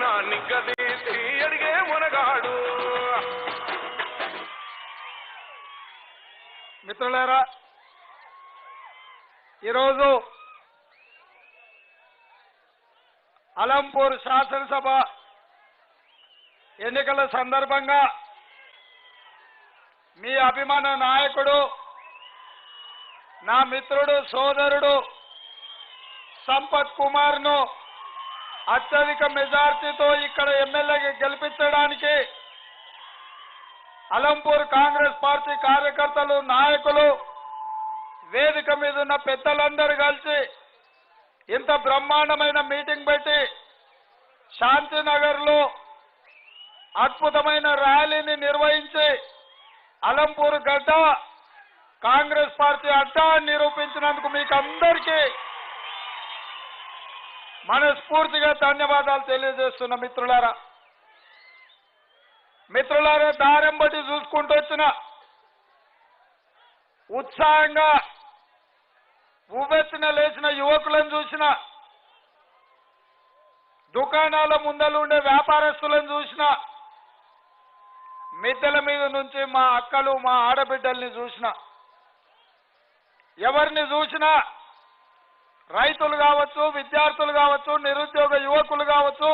నా నిగ్గదీసి అడిగే మునగాడు. మిత్రులారా, ఈరోజు అలంపూర్ శాసనసభ ఎన్నికల సందర్భంగా మీ అభిమాన నాయకుడు, నా మిత్రుడు, సోదరుడు సంపత్ కుమార్ను అత్యధిక మెజార్టీతో ఇక్కడ ఎమ్మెల్యేగా గెలిపించడానికి అలంపూర్ కాంగ్రెస్ పార్టీ కార్యకర్తలు, నాయకులు, వేదిక మీద ఉన్న పెద్దలందరూ కలిసి ఇంత బ్రహ్మాండమైన మీటింగ్ పెట్టి శాంతినగర్లో అద్భుతమైన ర్యాలీని నిర్వహించి అలంపూర్ గడ్డ కాంగ్రెస్ పార్టీ అడ్డా నిరూపించినందుకు మీకు అందరికీ మనస్ఫూర్తిగా ధన్యవాదాలు తెలియజేస్తున్న మిత్రులారా, దారెంబటి చూసుకుంటూ వచ్చిన ఉత్సాహంగా ఉవ్వెత్తున లేచిన యువకులను చూసిన, దుకాణాల ముందలు ఉండే వ్యాపారస్తులను చూసిన, మిద్దెల మీద నుంచి మా అక్కలు, మా ఆడబిడ్డల్ని చూసిన, ఎవరిని చూసినా రైతులు కావచ్చు, విద్యార్థులు కావచ్చు, నిరుద్యోగ యువకులు కావచ్చు,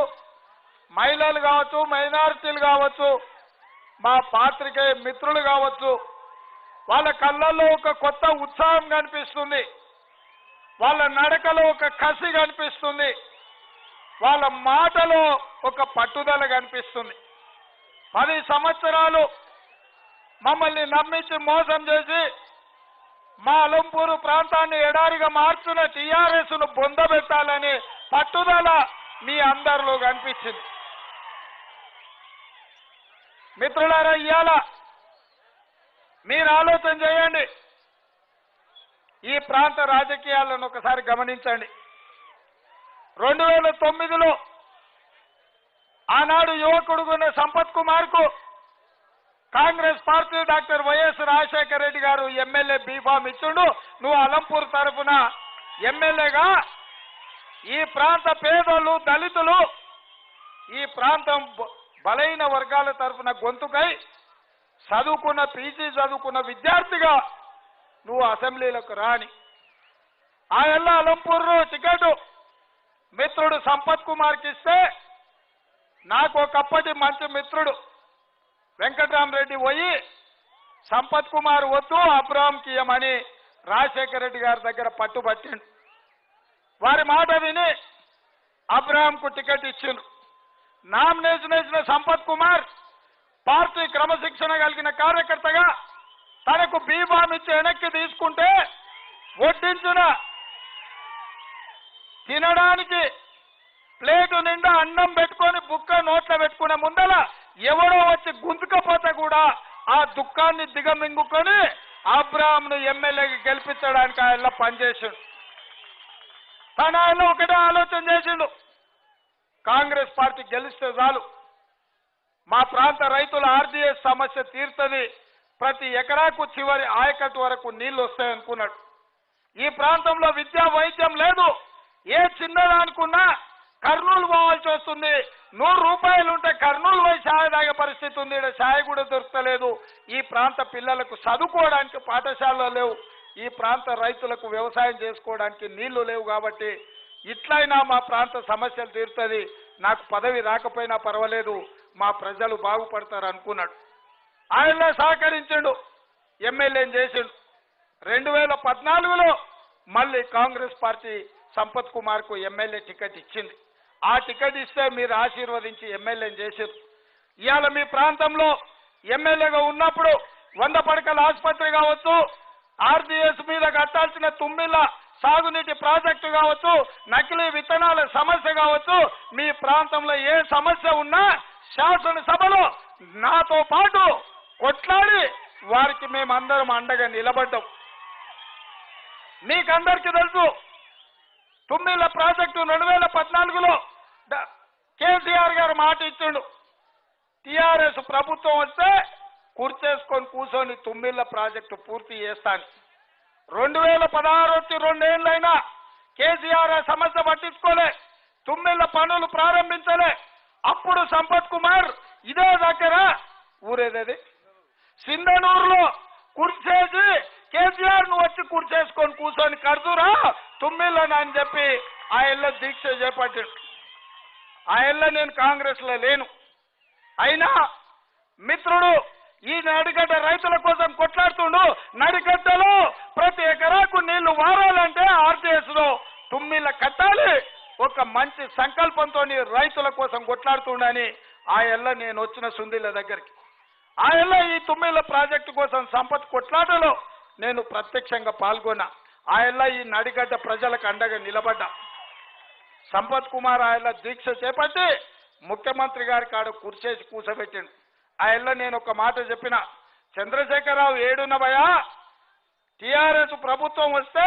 మహిళలు కావచ్చు, మైనారిటీలు కావచ్చు, మా పాత్రికేయ మిత్రులు కావచ్చు, వాళ్ళ కళ్ళల్లో ఒక కొత్త ఉత్సాహం కనిపిస్తుంది, వాళ్ళ నడకలో ఒక కసి కనిపిస్తుంది, వాళ్ళ మాటలో ఒక పట్టుదల కనిపిస్తుంది. 10 సంవత్సరాలు మమ్మల్ని నమ్మించి మోసం చేసి మా అలంపూరు ప్రాంతాన్ని ఎడారిగా మార్చిన టీఆర్ఎస్ను బొందబెట్టాలని పట్టుదల మీ అందరిలో కనిపించింది. మిత్రులారా, ఇవాళ మీరు ఆలోచన చేయండి, ఈ ప్రాంత రాజకీయాలను ఒకసారి గమనించండి. 2009లో ఆనాడు యువకుడుగున్న సంపత్ కుమార్కు Congress party doctor YS Rajasekhara Reddy గారు ఎమ్మెల్యే బీఫామ్ ఇచ్చిండు. నువ్వు అలంపూర్ తరఫున ఎమ్మెల్యేగా ఈ ప్రాంత పేదలు, దళితులు, ఈ ప్రాంతం బలైన వర్గాల తరఫున గొంతుకై చదువుకున్న, పీజీ చదువుకున్న విద్యార్థిగా నువ్వు అసెంబ్లీలకు రాని ఆ ఎల్ల అలంపూర్ టికెట్ మిత్రుడు సంపత్ కుమార్కి ఇస్తే, నాకు ఒకప్పటి మంచి మిత్రుడు వెంకటరామరెడ్డి పోయి సంపత్ కుమార్ వద్దు, అబ్రాహాంకి ఇయ్యమని రాజశేఖర రెడ్డి గారి దగ్గర పట్టుబట్టిండు. వారి మాట విని అబ్రాహాంకు టికెట్ ఇచ్చిండు. నామినేషన్ వేసిన సంపత్ కుమార్ పార్టీ క్రమశిక్షణ కలిగిన కార్యకర్తగా తనకు బీఫామ్ ఇచ్చి వెనక్కి తీసుకుంటే, వడ్డించిన తినడానికి ప్లేటు నిండా అన్నం పెట్టుకొని బుక్క నోట్లో పెట్టుకునే ముందల ఎవడో వచ్చి గుంజుకపోతే కూడా ఆ దుఃఖాన్ని దిగమింగుకొని అబ్రాహాంను ఎమ్మెల్యేకి గెలిపించడానికి ఆయన పనిచేసిండు. తన ఆయన ఒకటే ఆలోచన చేసిండు, కాంగ్రెస్ పార్టీ గెలిస్తే చాలు మా ప్రాంత రైతుల ఆర్డీఎస్ సమస్య తీరుతుంది, ప్రతి ఎకరాకు చివరి ఆయకట్టు వరకు నీళ్లు వస్తాయనుకున్నాడు. ఈ ప్రాంతంలో విద్యా, వైద్యం లేదు. ఏ చిన్నదానుకున్నా కర్నూలు పోవాల్సి వస్తుంది. 100 రూపాయలు ఉంటే కర్నూలు పోయి ఛాయ్ తాగే పరిస్థితి ఉంది. ఇక్కడ ఛాయ్ కూడా దొరకలేదు. ఈ ప్రాంత పిల్లలకు చదువుకోవడానికి పాఠశాలలు లేవు. ఈ ప్రాంత రైతులకు వ్యవసాయం చేసుకోవడానికి నీళ్లు లేవు. కాబట్టి ఇట్లయినా మా ప్రాంత సమస్యలు తీరుతుంది, నాకు పదవి రాకపోయినా పర్వాలేదు, మా ప్రజలు బాగుపడతారు అనుకున్నాడు. ఆయనలో సహకరించిండు, ఎమ్మెల్యేని చేసిండు. 2014లో మళ్ళీ కాంగ్రెస్ పార్టీ సంపత్ కుమార్కు ఎమ్మెల్యే టికెట్ ఇచ్చింది. ఆ టికెట్ ఇస్తే మీరు ఆశీర్వదించి ఎమ్మెల్యేని చేశారు. ఇవాళ మీ ప్రాంతంలో ఎమ్మెల్యేగా ఉన్నప్పుడు 100 పడకల ఆసుపత్రి కావచ్చు, ఆర్డీఎస్ మీద కట్టాల్సిన తుమ్మిళ్ళ సాగునీటి ప్రాజెక్టు కావచ్చు, నకిలీ విత్తనాల సమస్య కావచ్చు, మీ ప్రాంతంలో ఏ సమస్య ఉన్నా శాసనసభలో నాతో పాటు కొట్లాడి వారికి మేమందరం అండగా నిలబడ్డాం. మీకందరికీ తెలుసు, తుమ్మిళ్ళ ప్రాజెక్టు 2014లో కేసీఆర్ గారు మాట ఇచ్చిండు, టీఆర్ఎస్ ప్రభుత్వం వస్తే కుర్చేసుకొని కూర్చొని తుమ్మిళ్ళ ప్రాజెక్టు పూర్తి చేస్తాను. 2016 వచ్చి 2 ఏళ్ళైనా కేసీఆర్ సమస్య పట్టించుకోలే, తుమ్మిళ్ళ పనులు ప్రారంభించలే. సంపత్ కుమార్ ఇదే దగ్గర ఊరేదది సింధనూరులో కుర్చేసి కేసీఆర్ ను వచ్చి కుర్చేసుకొని కూర్చొని కడుతురా తుమ్మిళ్ళని అని చెప్పి ఆ ఇళ్ళ దీక్ష చేపట్టాడు. ఆ ఇళ్ళ నేను కాంగ్రెస్ లో లేను. అయినా మిత్రుడు ఈ నడిగడ్డ రైతుల కోసం కొట్లాడుతుండు. నడిగడ్డలో ప్రతి ఎకరాకు నీళ్లు వారాలంటే ఆర్టీఎస్ లో తుమ్మిళ్ళ కట్టాలి. ఒక మంచి సంకల్పంతో రైతుల కోసం కొట్లాడుతుండని ఆ ఎల్ల నేను వచ్చిన సుందిళ్ళ దగ్గరికి. ఆ ఎల్ల ఈ తుమ్మిళ్ళ ప్రాజెక్టు కోసం సంపత్ కొట్లాటలో నేను ప్రత్యక్షంగా పాల్గొన్నా. ఆ ఎల్ల ఈ నడిగడ్డ ప్రజలకు అండగా నిలబడ్డా. సంపత్ కుమార్ ఆ ఎల్ల దీక్ష చేపట్టి ముఖ్యమంత్రి గారి కాడ కుర్చేసి కూర్చోబెట్టిండు. ఆ ఎల్ల నేను ఒక మాట చెప్పిన, చంద్రశేఖరరావు ఏడున్నవయా టిఆర్ఎస్ ప్రభుత్వం వస్తే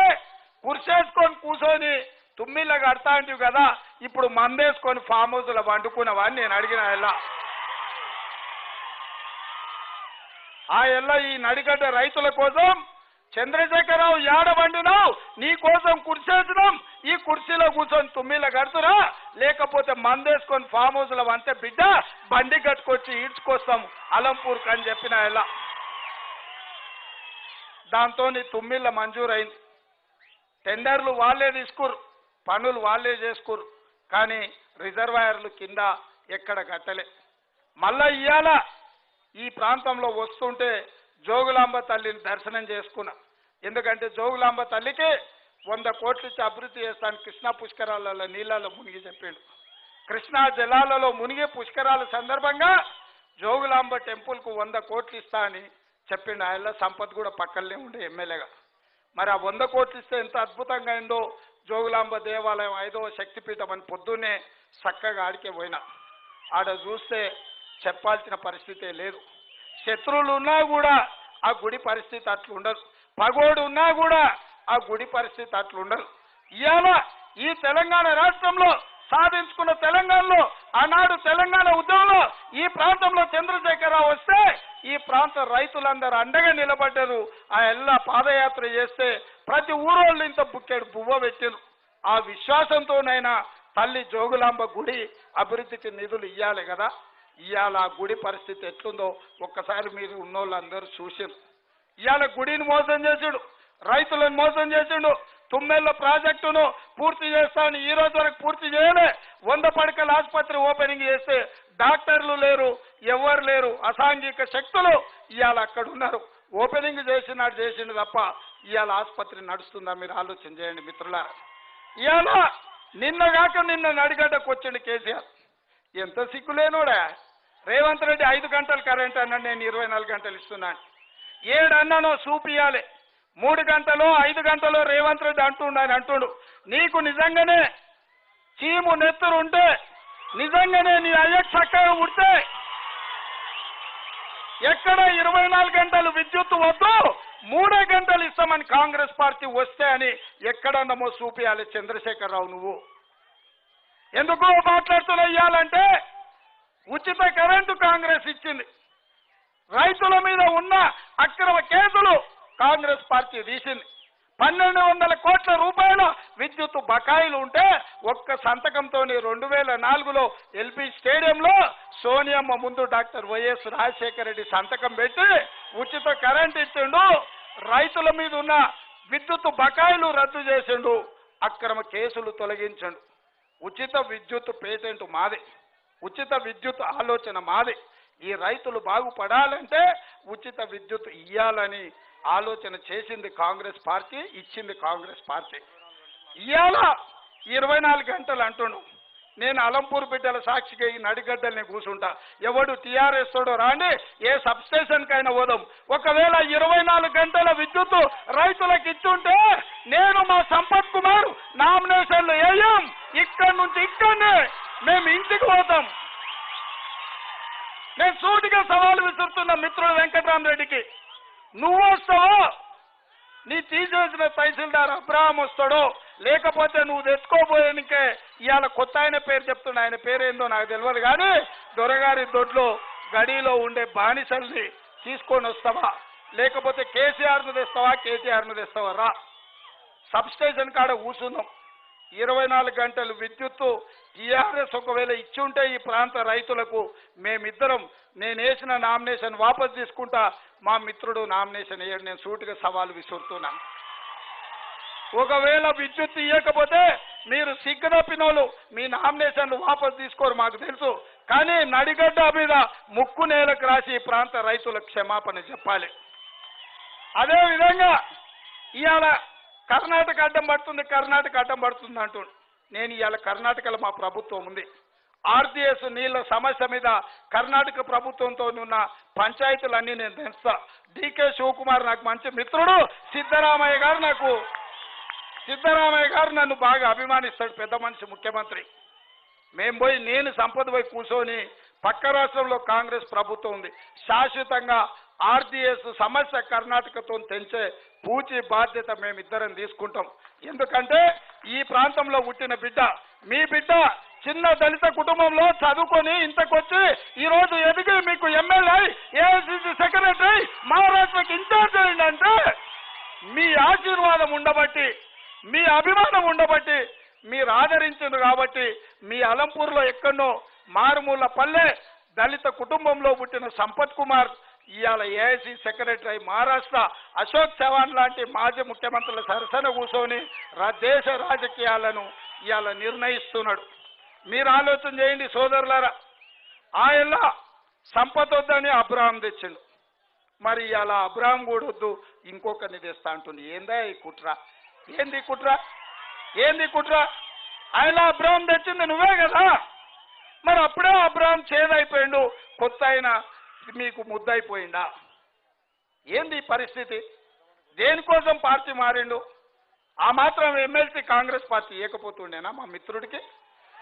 కుర్చేసుకొని కూర్చొని తుమ్మిళ్ళ కడతా అంటివి కదా, ఇప్పుడు మందేసుకొని ఫామ్ హౌస్లో వండుకున్నావా అని నేను అడిగిన. ఆ ఎల్ల ఈ నడిగడ్డ రైతుల కోసం చంద్రశేఖరరావు ఏడ వండినావు, నీ కోసం కుర్చేసినాం, ఈ కుర్చీలో కూర్చొని తుమ్మిళ్ళ కడుతురా, లేకపోతే మందేసుకొని ఫామ్ హౌస్లో వంటే బిడ్డ బండి కట్టుకొచ్చి ఈడ్చుకొస్తాం అలంపూర్కి అని చెప్పిన. ఎలా దాంతో తుమ్మిళ్ళ మంజూరైంది. టెండర్లు వాళ్ళే తీసుకురు, పనులు వాళ్ళే చేసుకురు, కానీ రిజర్వాయర్లు కింద ఎక్కడ కట్టలే. మళ్ళా ఇవాళ ఈ ప్రాంతంలో వస్తుంటే జోగులాంబ తల్లిని దర్శనం చేసుకున్నా. ఎందుకంటే జోగులాంబ తల్లికి 100 కోట్లు ఇచ్చి అభివృద్ధి చేస్తాను కృష్ణా పుష్కరాలలో నీళ్ళలో మునిగి చెప్పిండు. కృష్ణా జలాలలో మునిగి పుష్కరాల సందర్భంగా జోగులాంబ టెంపుల్కు 100 కోట్లు ఇస్తా అని చెప్పిండు. ఆయన సంపత్ కూడా పక్కనే ఉండే ఎమ్మెల్యేగా. మరి ఆ 100 కోట్లు ఇస్తే ఎంత అద్భుతంగా అయిందో. జోగులాంబ దేవాలయం 5వ శక్తిపీఠం అని పొద్దున్నే చక్కగా ఆడికే పోయినా. ఆడ చూస్తే చెప్పాల్సిన పరిస్థితే లేదు. శత్రువులు ఉన్నా కూడా ఆ గుడి పరిస్థితి అట్లుండదు. పగోడు ఉన్నా కూడా ఆ గుడి పరిస్థితి అట్లుండదు. ఇవాళ ఈ తెలంగాణ రాష్ట్రంలో సాధించుకున్న తెలంగాణలో ఆనాడు తెలంగాణ ఉద్యమంలో ఈ ప్రాంతంలో చంద్రశేఖరరావు వస్తే ఈ ప్రాంత రైతులందరూ అండగా నిలబడ్డారు. ఆ ఎల్ల పాదయాత్ర చేస్తే ప్రతి ఊరోళ్ళు ఇంత బుక్కెడు బువ్వ పెట్టారు. ఆ విశ్వాసంతోనైనా తల్లి జోగులాంబ గుడి అభివృద్ధికి నిధులు ఇవ్వాలి కదా. ఇవాళ ఆ గుడి పరిస్థితి ఎట్లుందో ఒక్కసారి మీరు ఉన్నోళ్ళందరూ చూసారు. ఇవాళ గుడిని మోసం చేసాడు, రైతులను మోసం చేసిండు. తుమ్మెళ్ళ ప్రాజెక్టును పూర్తి చేస్తాను, ఈ రోజు వరకు పూర్తి చేయలే. 100 పడకల ఆసుపత్రి ఓపెనింగ్ చేస్తే డాక్టర్లు లేరు, ఎవరు లేరు, అసాంఘిక శక్తులు ఇవాళ అక్కడ ఉన్నారు. ఓపెనింగ్ చేసిండు తప్ప ఇవాళ ఆసుపత్రి నడుస్తుందా మీరు ఆలోచన చేయండి మిత్రులారా. ఇవాళ నిన్నగాక నిన్న నడిగడ్డకు వచ్చిండు కేసీఆర్. ఎంత సిగ్గులేనోడా. రేవంత్ రెడ్డి 5 గంటలు కరెంట్ అన్నాడు, నేను 24 గంటలు ఇస్తున్నాను. 7 అన్నానో చూపియాలి. 3 గంటలో 5 గంటలో రేవంత్ రెడ్డి అంటుండు. నీకు నిజంగానే చీము నెత్తురు ఉంటే, నిజంగానే నీ అయ్యకు చక్కగా ఉంటే ఎక్కడ 24 గంటలు విద్యుత్ వద్దు 3 గంటలు ఇస్తామని కాంగ్రెస్ పార్టీ వస్తే అని ఎక్కడన్నామో చూపియాలి చంద్రశేఖరరావు. నువ్వు ఎందుకు మాట్లాడుతున్నా? ఇవ్వాలంటే ఉచిత కరెంటు కాంగ్రెస్ ఇచ్చింది. రైతుల మీద ఉన్న అక్రమ కేసులు కాంగ్రెస్ పార్టీ తీసింది. 1200 కోట్ల రూపాయల విద్యుత్ బకాయిలు ఉంటే ఒక్క సంతకంతో 2004లో ఎల్బీ స్టేడియంలో సోనియమ్మ ముందు డాక్టర్ వైఎస్ రాజశేఖర రెడ్డి సంతకం పెట్టి ఉచిత కరెంట్ ఇచ్చిండు. రైతుల మీద ఉన్న విద్యుత్ బకాయిలు రద్దు చేసిండు, అక్రమ కేసులు తొలగించండు. ఉచిత విద్యుత్ పేటెంట్ మాది, ఉచిత విద్యుత్ ఆలోచన మాది. ఈ రైతులు బాగుపడాలంటే ఉచిత విద్యుత్ ఇయ్యాలని ఆలోచన చేసింది కాంగ్రెస్ పార్టీ, ఇచ్చింది కాంగ్రెస్ పార్టీ. ఇవాళ 24 గంటలు అంటున్నాను. నేను అలంపూర్ బిడ్డల సాక్షిగా ఈ నడిగడ్డల్ని కూర్చుంటా. ఎవడు టీఆర్ఎస్ తోడో రాండి, ఏ సబ్ స్టేషన్ కైనా పోదాం. ఒకవేళ 24 గంటల విద్యుత్ రైతులకు ఇచ్చుంటే నేను మా సంపత్ కుమార్ నామినేషన్లు వేయం. ఇక్కడి నుంచి ఇక్కడనే మేము ఇంటికి పోతాం. నేను సూటిగా సవాలు విసురుతున్న మిత్రుడు వెంకటరామరెడ్డికి, నువ్వు వస్తావో, నీ తీసేసిన తహసీల్దార్ అబ్రహాం వస్తాడో, లేకపోతే నువ్వు తెచ్చుకోబోయేనికే ఇవాళ కొత్త ఆయన పేరు చెప్తున్నా. ఆయన పేరేందో నాకు తెలియదు, కానీ దొరగారి దొడ్లో గడిలో ఉండే బానిసల్ని తీసుకొని వస్తావా, లేకపోతే కేసీఆర్ను తెస్తావా, కేటీఆర్ను తెస్తావా? రా, సబ్ స్టేషన్ కాడ కూర్చుందాం. 24 గంటలు విద్యుత్తు టీఆర్ఎస్ ఒకవేళ ఇచ్చి ఉంటే ఈ ప్రాంత రైతులకు మేమిద్దరం నేను వేసిన నామినేషన్ వాపసు తీసుకుంటా, మా మిత్రుడు నామినేషన్ వేయడు, నేను సూటిగా సవాలు విసురుతున్నాను. ఒకవేళ విద్యుత్ ఇవ్వకపోతే మీరు సిగ్గునప్పినోళ్ళు మీ నామినేషన్లు వాపసు తీసుకోరు మాకు తెలుసు, కానీ నడిగడ్డ మీద ముక్కు నేలకు రాసి ఈ ప్రాంత రైతులకు క్షమాపణ చెప్పాలి. అదేవిధంగా ఇవాళ కర్ణాటక అడ్డం పడుతుంది అంటుండు. నేను ఇవాళ కర్ణాటకలో మా ప్రభుత్వం ఉంది. ఆర్డీఎస్ నీళ్ల సమస్య మీద కర్ణాటక ప్రభుత్వంతో ఉన్న పంచాయతీలన్నీ నేను తెలుస్తా. డీకే శివకుమార్ నాకు మంచి మిత్రుడు, సిద్ధరామయ్య గారు నన్ను బాగా అభిమానిస్తాడు, పెద్ద మనిషి ముఖ్యమంత్రి. మేము పోయి నేను సంపద పోయి కూర్చొని పక్క రాష్ట్రంలో కాంగ్రెస్ ప్రభుత్వం ఉంది, శాశ్వతంగా ఆర్డీఎస్ సమస్య కర్ణాటకతో తెంచే పూచి బాధ్యత మేమిద్దరం తీసుకుంటాం. ఎందుకంటే ఈ ప్రాంతంలో పుట్టిన బిడ్డ, మీ బిడ్డ చిన్న దళిత కుటుంబంలో చదువుకొని ఇంతకొచ్చి ఈరోజు ఎదిగి మీకు ఎమ్మెల్యే, ఏఐసిసి సెక్రటరీ, మహారాష్ట్రకి ఇన్ఛార్జ్ అయిందంటే మీ ఆశీర్వాదం ఉండబట్టి, మీ అభిమానం ఉండబట్టి, మీరు ఆదరించారు కాబట్టి మీ అలంపూర్లో ఎక్కడో మారుమూల పల్లె దళిత కుటుంబంలో పుట్టిన సంపత్ కుమార్ ఇవాళ ఏఐసి సెక్రటరీ, మహారాష్ట్ర అశోక్ చవాన్ లాంటి మాజీ ముఖ్యమంత్రుల సరసన కూర్చొని దేశ రాజకీయాలను ఇవాళ నిర్ణయిస్తున్నాడు. మీరు ఆలోచన చేయండి సోదరులారా. ఆయన సంపద వద్దని అబ్రహాం తెచ్చిండు, మరి ఇవాళ అబ్రహాం కూడా వద్దు ఇంకొకరిని తెస్తా అంటుంది. ఏందా ఈ కుట్ర? ఏంది కుట్ర? ఆయన అబ్రహాం తెచ్చింది నువ్వే కదా, మరి అప్పుడే అబ్రహాం చేదైపోయిండు, కొత్త ఆయన మీకు ముద్దయిపోయిందా? ఏంది పరిస్థితి? దేనికోసం పార్టీ మారిండు? ఆ మాత్రం ఎమ్మెల్సీ కాంగ్రెస్ పార్టీ ఇవ్వకపోతుండేనా మా మిత్రుడికి?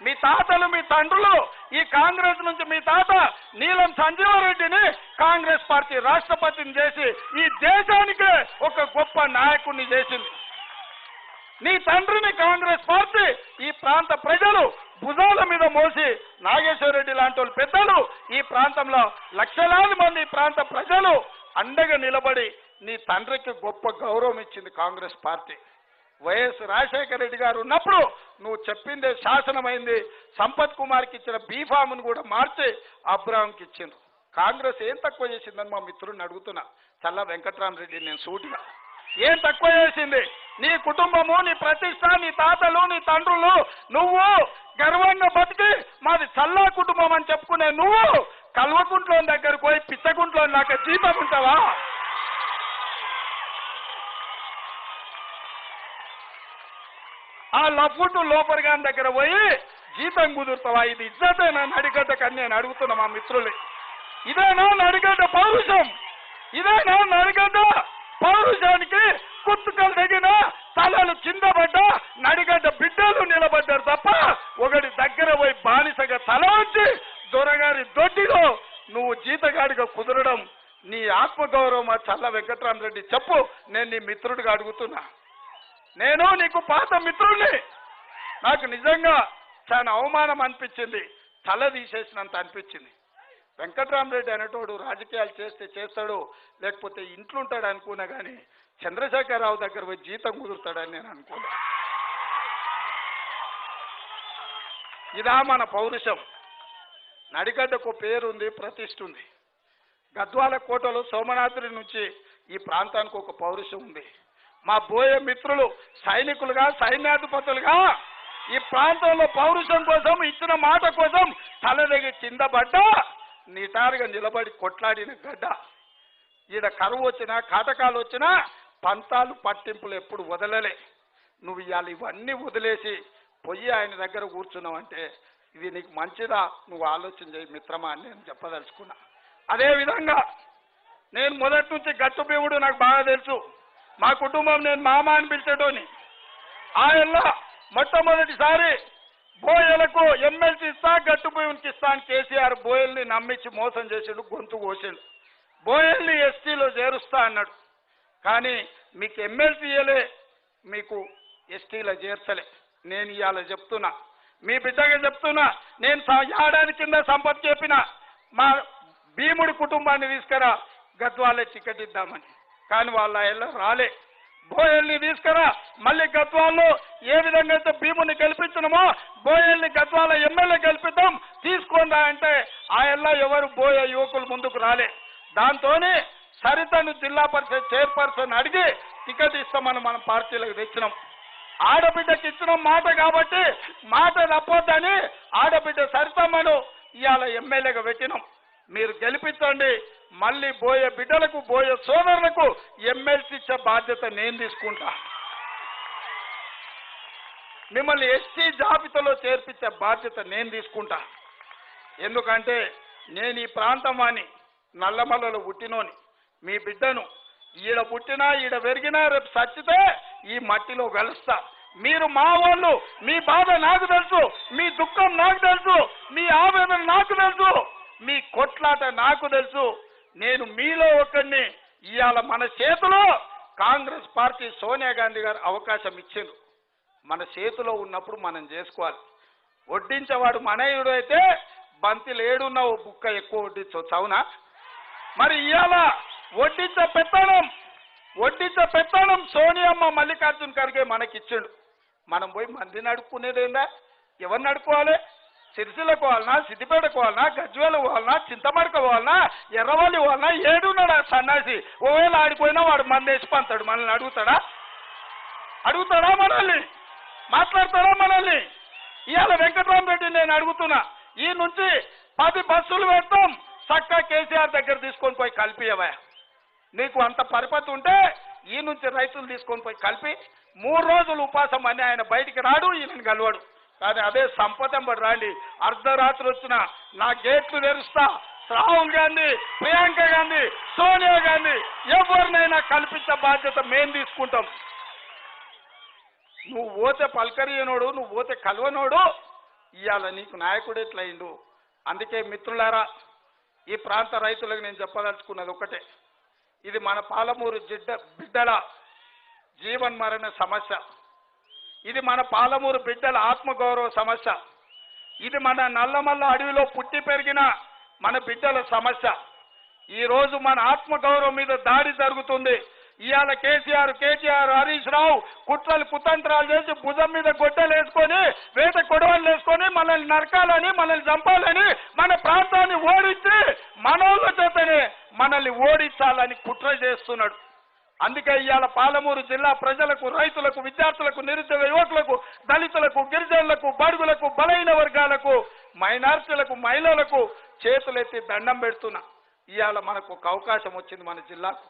మీ తాతలు, మీ తండ్రులు ఈ కాంగ్రెస్ నుంచి, మీ తాత నీలం సంజీవారెడ్డిని కాంగ్రెస్ పార్టీ రాష్ట్రపతిని చేసి ఈ దేశానికే ఒక గొప్ప నాయకుడిని చేసింది. నీ తండ్రిని కాంగ్రెస్ పార్టీ ఈ ప్రాంత ప్రజలు భుజాల మీద మోసి, నాగేశ్వరరెడ్డి లాంటి వాళ్ళు పెద్దలు, ఈ ప్రాంతంలో లక్షలాది మంది ఈ ప్రాంత ప్రజలు అండగా నిలబడి నీ తండ్రికి గొప్ప గౌరవం ఇచ్చింది కాంగ్రెస్ పార్టీ. వైఎస్ రాజశేఖర రెడ్డి గారు ఉన్నప్పుడు నువ్వు చెప్పిందే శాసనమైంది. సంపత్ కుమార్కి ఇచ్చిన బీఫామ్ను కూడా మార్చి అబ్రాహాంకి ఇచ్చిండ్రు. కాంగ్రెస్ ఏం తక్కువ చేసిందని మా మిత్రుడిని అడుగుతున్నా, చల్లా వెంకట్రామరెడ్డి. నేను సూటిగా ఏం తక్కువ చేసింది? నీ కుటుంబము, నీ ప్రతిష్ట, నీ తాతలు, నీ తండ్రులు, నువ్వు గర్వంగా బతికి మాది చల్లా కుటుంబం అని చెప్పుకునే నువ్వు కల్వకుంట్లో దగ్గరకు పోయి పిచ్చకుంట్లో నాకు జీతం ఉంటావా? ఆ లఫ్ఫుట్టు లోపరిగాని దగ్గర పోయి జీతం కుదురుతావా? ఇది ఇజ్జతేనా నడిగడ్డకని నేను అడుగుతున్నా మా మిత్రులు. ఇదేనా నడిగడ్డ పౌరుషం? ఇదేనా నడిగడ్డ పౌరుషానికి కుత్తుకలు తగిన తలలు చిందబడ్డ నడిగడ్డ బిడ్డలు నిలబడ్డారు తప్ప ఒకటి దగ్గర పోయి బానిసగా తల వచ్చి దొరగారి దొడ్డిలో నువ్వు జీతగాడిగా కుదరడం నీ ఆత్మగౌరవం చల్ల వెంకట్రామరెడ్డి చెప్పు. నేను నీ మిత్రుడిగా అడుగుతున్నా. నేను నీకు పాత మిత్రుడిని. నాకు నిజంగా చాలా అవమానం అనిపించింది, తల తీసేసినంత అనిపించింది. వెంకట్రామరెడ్డి అనేటోడు రాజకీయాలు చేస్తే చేస్తాడు, లేకపోతే ఇంట్లో ఉంటాడు అనుకున్నా, కానీ చంద్రశేఖరరావు దగ్గర పోయి జీతం కుదురుతాడని నేను అనుకున్నా. ఇదా మన పౌరుషం? నడిగడ్డకు పేరుంది, ప్రతిష్ఠ ఉంది. గద్వాల కోటలో సోమనాథుడి నుంచి ఈ ప్రాంతానికి ఒక పౌరుషం ఉంది. మా బోయే మిత్రులు సైనికులుగా, సైన్యాధిపతులుగా ఈ ప్రాంతంలో పౌరుషం కోసం, ఇచ్చిన మాట కోసం తలదగి కిందపడ్డ నిటారుగా నిలబడి కొట్లాడిన గడ్డ. ఈడ కరువు వచ్చినా, కాటకాలు వచ్చినా పంతాలు పట్టింపులు ఎప్పుడు వదలలే. నువ్వు ఇవాళ ఇవన్నీ వదిలేసి పొయ్యి ఆయన దగ్గర కూర్చున్నావంటే ఇది నీకు మంచిదా? నువ్వు ఆలోచన చేయి మిత్రమా అని నేను చెప్పదలుచుకున్నా. అదేవిధంగా నేను మొదటి నుంచి గట్టుబీవుడు నాకు బాగా తెలుసు. మా కుటుంబం నేను మామ అని పిలిచేటోని. ఆయన మొట్టమొదటిసారి బోయలకు ఎమ్మెల్సీ ఇస్తా, గట్టుబీవునికి ఇస్తా అని కేసీఆర్ బోయల్ని నమ్మించి మోసం చేసాడు, గొంతు కోసాడు. బోయల్ని ఎస్టీలో చేరుస్తా అన్నాడు, కానీ మీకు ఎమ్మెల్సీ ఇయ్యలే, మీకు ఎస్టీలో చేర్చలే. నేను ఇవాళ చెప్తున్నా, మీ బిడ్డగా చెప్తున్నా, నేను ఏడాది కింద సంపత్ చెప్పిన మా భీముడి కుటుంబాన్ని తీసుకురా గద్వాలే టికెట్ ఇద్దామని, కానీ వాళ్ళ రాలే. బోయల్ని తీసుకురా, మళ్ళీ గద్వాల్లో ఏ విధంగా అయితే భీముని గెలిపించినమో బోయల్ని గద్వాల ఎమ్మెల్యే గెలిపిద్దాం తీసుకుందా అంటే ఆయల్లా ఎవరు బోయ యువకులు ముందుకు రాలే. దాంతోనే సరితను జిల్లా పరిషత్ చైర్పర్సన్ అడిగి టికెట్ ఇస్తామని మనం పార్టీలకు తెచ్చినాం. ఆడబిడ్డకి ఇచ్చిన మాట కాబట్టి మాట తప్పొద్దని ఆడబిడ్డ సరితమ్మను ఇవాళ ఎమ్మెల్యేగా పెట్టినాం. మీరు గెలిపించండి, మళ్ళీ బోయే బిడ్డలకు బోయే సోదరులకు ఎమ్మెల్సీ ఇచ్చే బాధ్యత నేను తీసుకుంటా. మిమ్మల్ని ఎస్టీ జాబితాలో చేర్పించే బాధ్యత నేను తీసుకుంటా. ఎందుకంటే నేను ఈ ప్రాంతం అని నల్లమల్లలో పుట్టినోని, మీ బిడ్డను ఈడ పుట్టినా ఈడ పెరిగినా రేపు చచ్చితే ఈ మట్టిలో కలుస్తా. మీరు మా వాళ్ళు, మీ బాధ నాకు తెలుసు, మీ దుఃఖం నాకు తెలుసు, మీ ఆవేదన నాకు తెలుసు, మీ కొట్లాట నాకు తెలుసు. నేను మీలో ఒకరిని. ఇవాళ మన చేతిలో కాంగ్రెస్ పార్టీ సోనియా గాంధీ గారు అవకాశం ఇచ్చింది. మన చేతిలో ఉన్నప్పుడు మనం చేసుకోవాలి. వడ్డించేవాడు మనయుడు అయితే బంతిలు ఏడున్నావు బుక్క ఎక్కువ వడ్డించవచ్చు, అవునా? మరి ఇవాళ వడ్డించే పెత్తనం సోనియమ్మ మల్లికార్జున్ ఖర్గే మనకిచ్చిండు. మనం పోయి మందిని అడుక్కునేదేందా? ఎవరిని అడుక్కోవాలి? సిరిసిల్లకు పోవాలనా, సిద్దిపేటకు పోవాలనా, గజ్వేల పోవాలనా, చింతమడక పోవాలనా, ఎర్రవల్లి పోవాలనా? ఏడున్నాడు సన్నాసి. ఒకవేళ ఆడిపోయినా వాడు మంది వేసి పంతాడు. మనల్ని అడుగుతాడా మనల్ని? మాట్లాడతాడా మనల్ని? ఇవాళ వెంకటరామరెడ్డి నేను అడుగుతున్నా, ఈ నుంచి 10 బస్సులు పెడతాం, చక్కా కేసీఆర్ దగ్గర తీసుకొని పోయి కలిపియవా? నీకు అంత పరిపతి ఉంటే ఈ నుంచి రైతులు తీసుకొని పోయి కలిపి 3 రోజులు ఉపాసం అని ఆయన బయటికి రాడు, ఈయనని కలవాడు. కానీ అదే సంపదంబడి రాండి, అర్ధరాత్రి వచ్చిన నా గేట్లు తెరుస్తా. రాహుల్ గాంధీ, ప్రియాంక గాంధీ, సోనియా గాంధీ ఎవరినైనా కల్పించే బాధ్యత మేము తీసుకుంటాం. నువ్వు పోతే పలకరియనోడు, నువ్వు పోతే కలవనోడు ఇవాళ నీకు నాయకుడు ఎట్లయిండు. అందుకే మిత్రులారా, ఈ ప్రాంత రైతులకు నేను చెప్పదలుచుకున్నది ఒకటే, ఇది మన పాలమూరు బిడ్డల జీవన్ మరణ సమస్య. ఇది మన పాలమూరు బిడ్డల ఆత్మగౌరవ సమస్య. ఇది మన నల్లమల్ల అడవిలో పుట్టి పెరిగిన మన బిడ్డల సమస్య. ఈరోజు మన ఆత్మగౌరవం మీద దాడి జరుగుతుంది. ఇవాళ కేసీఆర్, హరీష్ రావు కుట్రలు కుతంత్రాలు చేసి భుజం మీద గొడ్డలు వేసుకొని, వేట కొడవలు వేసుకొని మనల్ని నరకాలని, మనల్ని చంపాలని, మన ప్రాంతాన్ని ఓడించి మనోళ్ళ చేతనే మనల్ని ఓడించాలని కుట్ర చేస్తున్నాడు. అందుకే ఇవాళ పాలమూరు జిల్లా ప్రజలకు, రైతులకు, విద్యార్థులకు, నిరుద్యోగ యువకులకు, దళితులకు, గిరిజనులకు, బడుగులకు, బలహీన వర్గాలకు, మైనార్టీలకు, మహిళలకు చేతులెత్తి దండం పెడుతున్నా. ఇవాళ మనకు ఒక అవకాశం వచ్చింది మన జిల్లాకు.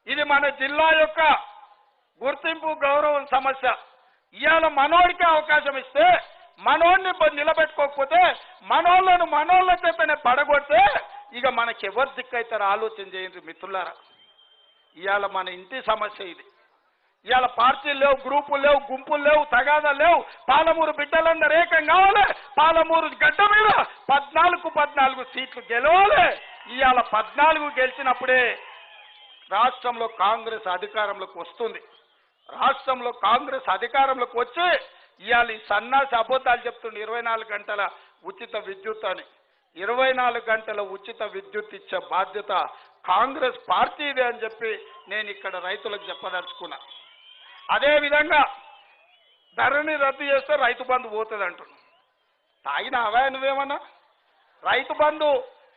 ఇది మన జిల్లా యొక్క గుర్తింపు గౌరవం సమస్య. ఇవాళ మనోడికి అవకాశం ఇస్తే, మనోడిని నిలబెట్టుకోకపోతే, మనోళ్ళ చేతనే పడగొడితే ఇక మనకెవరు దిక్కైతారో ఆలోచన చేయండి మిత్రులారా. ఇవాళ మన ఇంటి సమస్య ఇది. ఇవాళ పార్టీలు లేవు, గ్రూపులు లేవు, గుంపులు లేవు, తగాదాలు లేవు. పాలమూరు బిడ్డలందరూ ఏకం కావాలి. పాలమూరు గడ్డ మీద 14 సీట్లు గెలవాలి. ఇవాళ 14 గెలిచినప్పుడే రాష్ట్రంలో కాంగ్రెస్ అధికారంలోకి వస్తుంది. రాష్ట్రంలో కాంగ్రెస్ అధికారంలోకి వచ్చి ఇవాళ ఈ సన్నాసి అబద్ధాలు చెప్తుండే 24 గంటల ఉచిత విద్యుత్ అని. 24 గంటల ఉచిత విద్యుత్ ఇచ్చే బాధ్యత కాంగ్రెస్ పార్టీదే అని చెప్పి నేను ఇక్కడ రైతులకు చెప్పదలుచుకున్నా. అదేవిధంగా ధరణి రద్దు చేస్తే రైతు బంధు పోతుంది అంటున్నాను. తాగిన అవా నువ్వేమన్నా? రైతు బంధు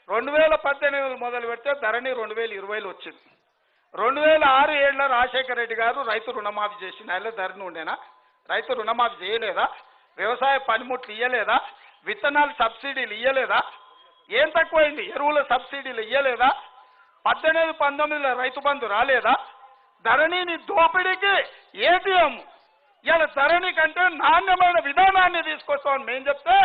2018 మొదలు పెడితే ధరణి 2020లో వచ్చింది. 2006-7లో రాజశేఖర రెడ్డి గారు రైతు రుణమాఫీ చేసిన ఆయన ధరణి ఉండేనా? రైతు రుణమాఫీ చేయలేదా? వ్యవసాయ పనిముట్లు ఇయ్యలేదా? విత్తనాలు సబ్సిడీలు ఇయ్యలేదా? ఏం తక్కువైంది? ఎరువుల సబ్సిడీలు ఇయ్యలేదా? 18-19లో రైతు బంధు రాలేదా? ధరణిని దోపిడీకి ఏటీఎం. ఇలా ధరణి కంటే నాణ్యమైన విధానాన్ని తీసుకొస్తామని మేము చెప్తే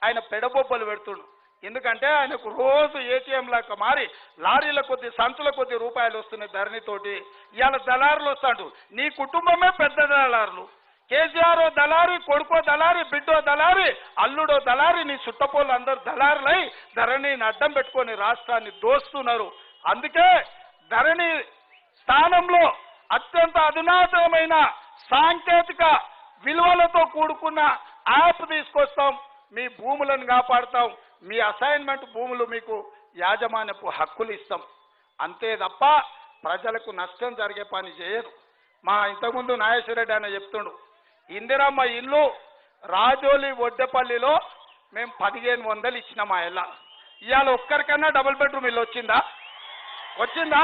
ఆయన పెడబొబ్బలు పెడుతుండు. ఎందుకంటే ఆయనకు రోజు ఏటీఎం లాగా మారి లారీల కొద్ది, సంచుల కొద్ది రూపాయలు వస్తున్నాయి ధరణితోటి. ఇవాళ దళారులు వస్తాడు. నీ కుటుంబమే పెద్ద దళారులు. కేసీఆర్ దళారి, కొడుకో దళారి, బిడ్డో దళారి, అల్లుడో దళారి, నీ చుట్టపోళ్ళు అందరూ దళారులై ధరణిని అడ్డం పెట్టుకొని రాష్ట్రాన్ని దోస్తున్నారు. అందుకే ధరణి స్థానంలో అత్యంత అధునాతనమైన సాంకేతిక విలువలతో కూడుకున్న యాప్ తీసుకొస్తాం. మీ భూములను కాపాడుతాం. మీ అసైన్మెంట్ భూములు మీకు యాజమాన్యపు హక్కులు ఇస్తాం. అంతే తప్ప ప్రజలకు నష్టం జరిగే పని చేయరు. మా ఇంతకుముందు నాగేశ్వరరెడ్డి ఆయన చెప్తుండు, ఇందిరమ్మ ఇల్లు రాజోలి ఒడ్డెపల్లిలో మేము 1500 ఇచ్చినాం మా ఇళ్ళ. ఇవాళ ఒక్కరికన్నా డబుల్ బెడ్రూమ్ ఇల్లు వచ్చిందా? వచ్చిందా?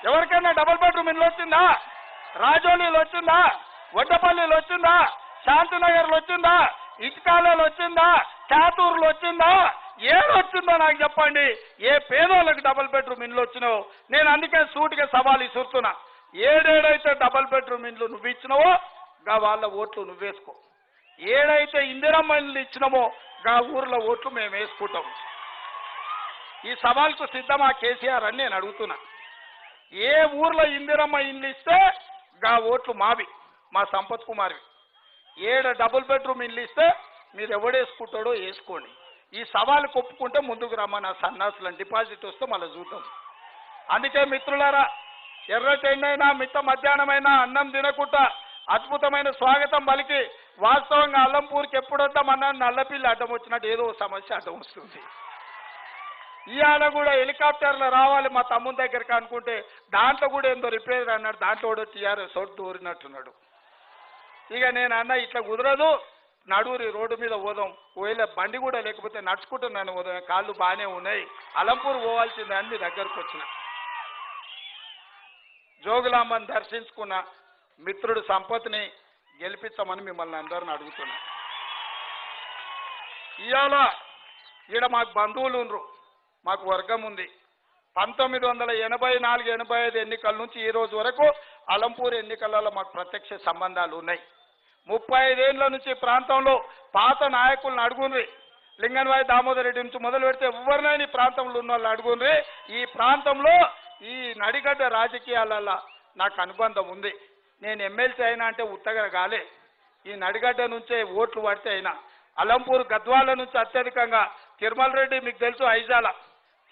ఎవరికైనా డబుల్ బెడ్రూమ్ ఇల్లు వచ్చిందా? రాజోలీలో వచ్చిందా? ఒడ్డపల్లిలో వచ్చిందా? శాంతినగర్లో వచ్చిందా? ఇటుకాలలో వచ్చిందా? చాతూరులో వచ్చిందా? ఏడొచ్చిందో నాకు చెప్పండి. ఏ పేదోళ్ళకి డబుల్ బెడ్రూమ్ ఇల్లు వచ్చినావో నేను అందుకే సూటిగా సవాల్ ఇస్తున్నా. ఏడేడైతే డబుల్ బెడ్రూమ్ ఇల్లు నువ్వు ఇచ్చినావో గా వాళ్ళ ఓట్లు నువ్వేసుకో. ఏడైతే ఇందిరమ్మ ఇల్లు ఇచ్చినామో గా ఊర్లో ఓట్లు మేము వేసుకుంటాం. ఈ సవాల్కు సిద్ధమా కేసీఆర్ అని నేను అడుగుతున్నా. ఏ ఊర్లో ఇందిరమ్మ ఇల్లు ఇస్తే గా ఓట్లు మావి, మా సంపత్ కుమార్వి. ఏడ డబుల్ బెడ్రూమ్ ఇల్లు ఇస్తే మీరు ఎవడేసుకుంటాడో వేసుకోండి. ఈ సవాలు ఒప్పుకుంటే ముందుకు రమ్మని ఆ సన్నాసులను డిపాజిట్ వస్తే మళ్ళీ చూద్దాం. అందుకే మిత్రులారా, ఎర్రటెండైనా మిట్ట మధ్యాహ్నమైనా అన్నం తినకుండా అద్భుతమైన స్వాగతం పలికి వాస్తవంగా అల్లంపూర్కి ఎప్పుడు వద్దామన్నా నల్లపిల్లి అడ్డం వచ్చినట్టు ఏదో సమస్య అడ్డం వస్తుంది. ఇవాళ కూడా హెలికాప్టర్లో రావాలి మా తమ్ముని దగ్గరికి అనుకుంటే దాంట్లో కూడా ఏందో రిపేర్ అన్నాడు. దాంట్లో కూడా టీఆర్ఎస్ తోటి దూరినట్టున్నాడు. ఇక నేను అన్న ఇట్లా కుదరదు, నడువురి రోడ్డు మీద పోదాం. ఒకవేళ బండి కూడా లేకపోతే నడుచుకుంటూ నన్ను పోదాం, కాళ్ళు బాగానే ఉన్నాయి, అలంపూర్ పోవాల్సిందే అని మీ దగ్గరకు వచ్చిన. జోగులాంబని దర్శించుకున్న మిత్రుడు సంపత్ని గెలిపించమని మిమ్మల్ని అందరిని అడుగుతున్నా. ఇవాళ ఈడ మాకు బంధువులు ఉండ్రు, మాకు వర్గం ఉంది. 1984-85 ఎన్నికల నుంచి ఈ రోజు వరకు అలంపూర్ ఎన్నికలలో మాకు ప్రత్యక్ష సంబంధాలు ఉన్నాయి. 35 ఏళ్ల నుంచి ప్రాంతంలో పాత నాయకులను అడుగుండ్రి. లింగన్వాయి దామోదర్ రెడ్డి నుంచి మొదలు పెడితే ఎవరినైనా ఈ ప్రాంతంలో ఉన్న వాళ్ళు అడుగుండ్రి. ఈ ప్రాంతంలో ఈ నడిగడ్డ రాజకీయాలలో నాకు అనుబంధం ఉంది. నేను ఎమ్మెల్సీ అయినా అంటే ఉత్తగా కాలే, ఈ నడిగడ్డ నుంచే ఓట్లు పడితే అయినా. అలంపూర్ గద్వాల నుంచి అత్యధికంగా తిరుమల రెడ్డి మీకు తెలుసు, ఐజాల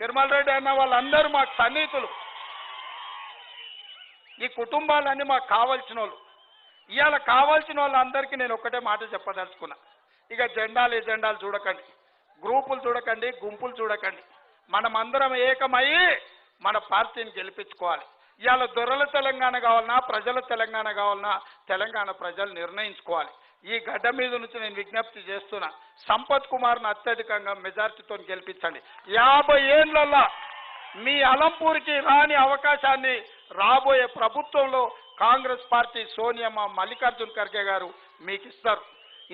తిరుమల రెడ్డి అన్న వాళ్ళందరూ మాకు సన్నిహితులు. ఈ కుటుంబాలన్నీ మాకు కావాల్సిన వాళ్ళు. ఇవాళ కావాల్సిన వాళ్ళందరికీ నేను ఒక్కటే మాట చెప్పదలుచుకున్నా. ఇక జెండాలు ఎజెండాలు చూడకండి, గ్రూపులు చూడకండి, గుంపులు చూడకండి. మనమందరం ఏకమయ్యి మన పార్టీని గెలిపించుకోవాలి. ఇవాళ దొరల తెలంగాణ కావాలన్నా ప్రజల తెలంగాణ కావాలన్నా తెలంగాణ ప్రజలు నిర్ణయించుకోవాలి. ఈ గడ్డ మీద నుంచి నేను విజ్ఞప్తి చేస్తున్నా, సంపత్ కుమార్ను అత్యధికంగా మెజార్టీతో గెలిపించండి. 50 ఏళ్లలో మీ అలంపూర్కి రాని అవకాశాన్ని రాబోయే ప్రభుత్వంలో కాంగ్రెస్ పార్టీ సోనియమ్మ, మల్లికార్జున్ ఖర్గే గారు మీకు ఇస్తారు.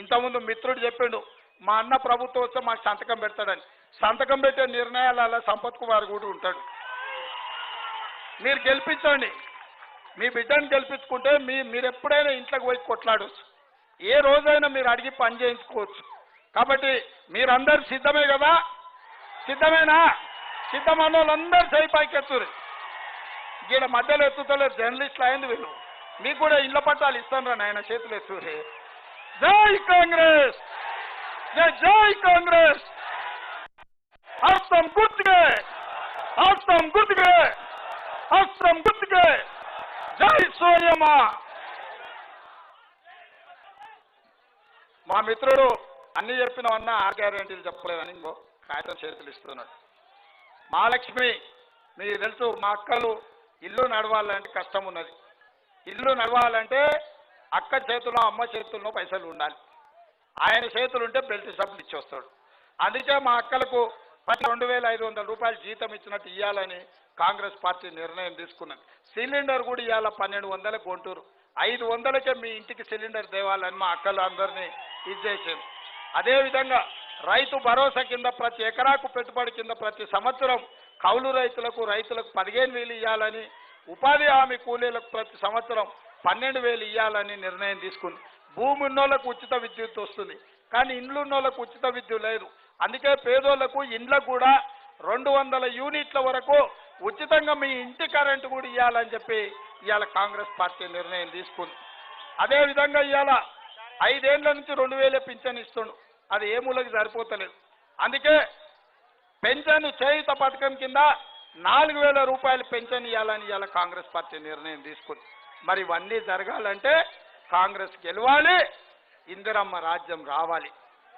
ఇంతకుముందు మిత్రుడు చెప్పిండు, మా అన్న ప్రభుత్వం వస్తే మాకు సంతకం పెడతాడని. సంతకం పెట్టే నిర్ణయాలలో సంపత్ కుమార్ కూడా ఉంటాడు. మీరు గెలిపించండి. మీ బిడ్డను గెలిపించుకుంటే మీరు ఎప్పుడైనా ఇంట్లోకి పోయి కొట్లాడవచ్చు, ఏ రోజైనా మీరు అడిగి పని చేయించుకోవచ్చు. కాబట్టి మీరందరూ సిద్ధమే కదా? సిద్ధమేనా? సిద్ధమన్న వాళ్ళందరూ చేయి పైకి ఎత్తురు. ఈడ మధ్యలో ఎత్తుతలేరు, జర్నలిస్టులు అయింది వీళ్ళు. మీకు కూడా ఇళ్ల పట్టాలు ఇస్తాను రా నాయన, చేతులు ఎత్తురే. జై కాంగ్రెస్, జై జై కాంగ్రెస్. హస్తం గుర్తుకే, హస్తం గుర్తుకే, హస్తం గుర్తుకే. జై సోనియమ్మ. మా మిత్రుడు అన్ని చెప్పినవన్నా 6 గ్యారెంటీలు చెప్పలేదని ఇంకో కాగితం చేతులు ఇస్తున్నాడు. మహాలక్ష్మి మీకు తెలుసు, మా అక్కలు ఇల్లు నడవాలంటే కష్టం ఉన్నది. ఇల్లు నడవాలంటే అక్క చేతుల్లో అమ్మ చేతుల్లో పైసలు ఉండాలి. ఆయన చేతులు ఉంటే బెల్ట్ సబ్బులు ఇచ్చి వస్తాడు. అందుకే మా అక్కలకు ప్రతి 2500 రూపాయలు జీతం ఇచ్చినట్టు ఇవ్వాలని కాంగ్రెస్ పార్టీ నిర్ణయం తీసుకున్నది. సిలిండర్ కూడా ఇవాళ 1200 కొంటూరు, 500కే మీ ఇంటికి సిలిండర్ తేవాలని మా అక్కలు అందరినీ ఇచ్చేసారు. అదేవిధంగా రైతు భరోసా కింద ప్రతి ఎకరాకు పెట్టుబడి కింద ప్రతి సంవత్సరం కౌలు రైతులకు 15,000 ఇవ్వాలని, ఉపాధి హామీ కూలీలకు ప్రతి సంవత్సరం 12,000 ఇవ్వాలని నిర్ణయం తీసుకుంది. భూమి ఉన్నోళ్లకు ఉచిత విద్యుత్ వస్తుంది, కానీ ఇండ్లు ఉన్నోళ్లకు ఉచిత విద్యుత్ లేదు. అందుకే పేదోళ్లకు ఇండ్లకు కూడా 200 యూనిట్ల వరకు ఉచితంగా మీ ఇంటి కరెంటు కూడా ఇవ్వాలని చెప్పి ఇవాళ కాంగ్రెస్ పార్టీ నిర్ణయం తీసుకుంది. అదేవిధంగా ఇవాళ 5 ఏళ్ల నుంచి 2,000 పింఛన్ ఇస్తుండు, అది ఏ మూలకి సరిపోతలేదు. అందుకే పెన్షన్ చేయుత పథకం కింద 4,000 రూపాయలు పెన్షన్ ఇవ్వాలని ఇవాళ కాంగ్రెస్ పార్టీ నిర్ణయం తీసుకుంది. మరి ఇవన్నీ జరగాలంటే కాంగ్రెస్ గెలవాలి, ఇందిరమ్మ రాజ్యం రావాలి.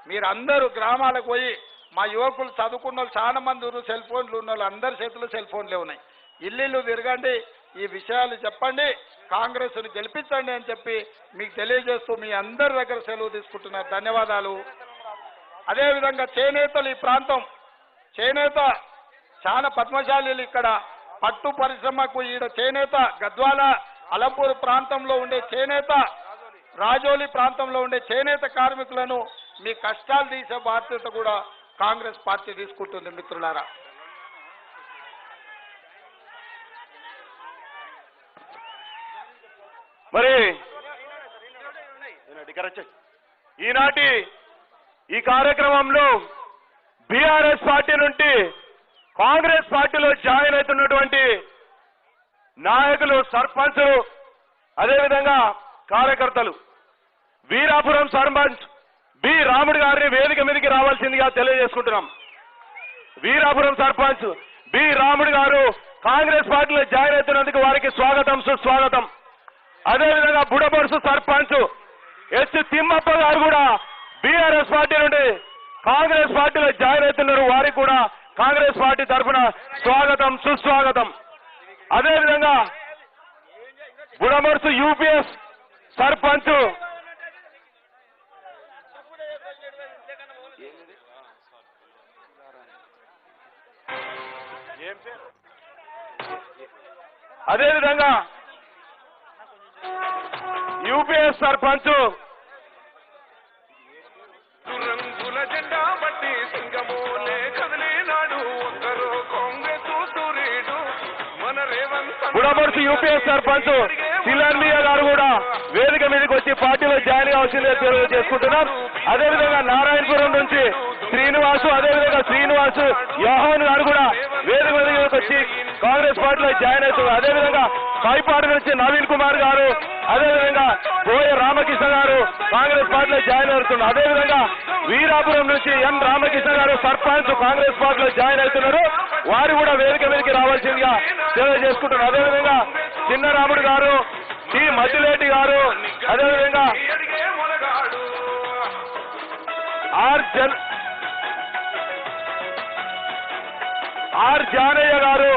మీరందరూ గ్రామాలకు పోయి, మా యువకులు చదువుకున్న వాళ్ళు చాలా మంది ఉన్నారు, సెల్ ఫోన్లు ఉన్న వాళ్ళు అందరి చేతుల్లో సెల్ ఫోన్లే ఉన్నాయి. ఇల్లు తిరగండి, ఈ విషయాలు చెప్పండి. కాంగ్రెస్ను గెలిపించండి అని చెప్పి మీకు తెలియజేస్తూ మీ అందరి దగ్గర సెలవు తీసుకుంటున్నారు. ధన్యవాదాలు. అదేవిధంగా చేనేతలు, ఈ ప్రాంతం చేనేత చాలా పద్మశాలీలు. ఇక్కడ పట్టు పరిశ్రమకు ఈడ చేనేత గద్వాల అలంపూర్ ప్రాంతంలో ఉండే చేనేత, రాజోలి ప్రాంతంలో ఉండే చేనేత కార్మికులను మీ కష్టాలు తీసే బాధ్యత కూడా కాంగ్రెస్ పార్టీ తీసుకుంటుంది. మిత్రులారా, మరి ఈనాటి ఈ కార్యక్రమంలో బీఆర్ఎస్ పార్టీ నుండి కాంగ్రెస్ పార్టీలో జాయిన్ అవుతున్నటువంటి నాయకులు, సర్పంచులు, అదేవిధంగా కార్యకర్తలు, వీరాపురం సర్పంచ్ బి రాముడు గారిని వేదిక మీదకి రావాల్సిందిగా తెలియజేసుకుంటున్నాం. వీరాపురం సర్పంచ్ బి రాముడు గారు కాంగ్రెస్ పార్టీలో జాయిన్ అవుతున్నందుకు వారికి స్వాగతం, సుస్వాగతం. అదేవిధంగా బుడబొరుసు సర్పంచ్ ఎస్ తిమ్మప్ప గారు కూడా బీఆర్ఎస్ పార్టీ నుండి కాంగ్రెస్ పార్టీలో జాయిన్ అవుతున్నారు. వారికి కూడా కాంగ్రెస్ పార్టీ తరఫున స్వాగతం, సుస్వాగతం. అదేవిధంగా బుడబొరుసు యూపీఎస్ సర్పంచ్ అదేవిధంగా యూపీఎస్ సర్పంచ్ రంగుల జెండా బట్టి సింగమోలే కదిలినాడు ఒక్కరు కాంగ్రెస్ సూర్యుడు మన రేవంత్ బుడబొరుసు యూపీఎస్ సర్పంచ్ సిలర్మియ గారు కూడా వేదిక మీదకి వచ్చి పార్టీలో జాయిన్ కావాల్సిందే తెలియజేసుకుంటున్నాం. అదేవిధంగా నారాయణపురం నుంచి శ్రీనివాసు, అదేవిధంగా శ్రీనివాసు యోహన్ గారు కూడా వేదిక మీదకి వచ్చి కాంగ్రెస్ పార్టీలో జాయిన్ అవుతున్నారు. అదేవిధంగా పైపాడు నుంచి నవీన్ కుమార్ గారు, అదేవిధంగా బోయ రామకృష్ణ గారు కాంగ్రెస్ పార్టీలో జాయిన్ అవుతున్నారు. అదేవిధంగా వీరాపురం నుంచి ఎం రామకృష్ణ గారు సర్పంచ్ కాంగ్రెస్ పార్టీలో జాయిన్ అవుతున్నారు. వారు కూడా వేదిక మీదకి రావాల్సిందిగా తెలియజేసుకుంటున్నారు. అదేవిధంగా చిన్నరాముడు గారు, టి మధ్యలేటి గారు, అదేవిధంగా ఆర్ జానయ్య గారు,